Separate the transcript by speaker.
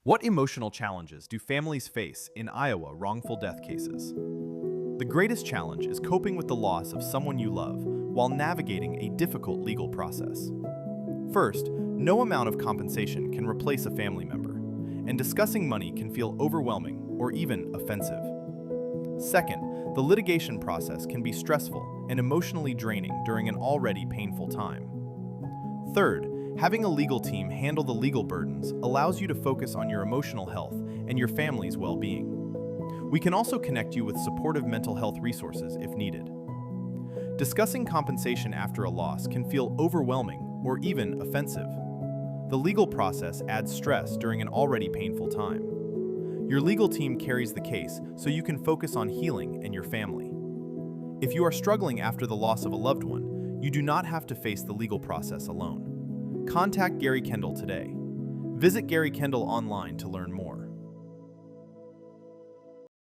Speaker 1: What emotional challenges do families face in Iowa wrongful death cases? The greatest challenge is coping with the loss of someone you love while navigating a difficult legal process. First, no amount of compensation can replace a family member, and discussing money can feel overwhelming or even offensive. Second, the litigation process can be stressful and emotionally draining during an already painful time. Third, having a legal team handle the legal burdens allows you to focus on your emotional health and your family's well-being. We can also connect you with supportive mental health resources if needed. Discussing compensation after a loss can feel overwhelming or even offensive. The legal process adds stress during an already painful time. Your legal team carries the case so you can focus on healing and your family. If you are struggling after the loss of a loved one, you do not have to face the legal process alone. Contact Gary Kendell today. Visit Gary Kendell online to learn more.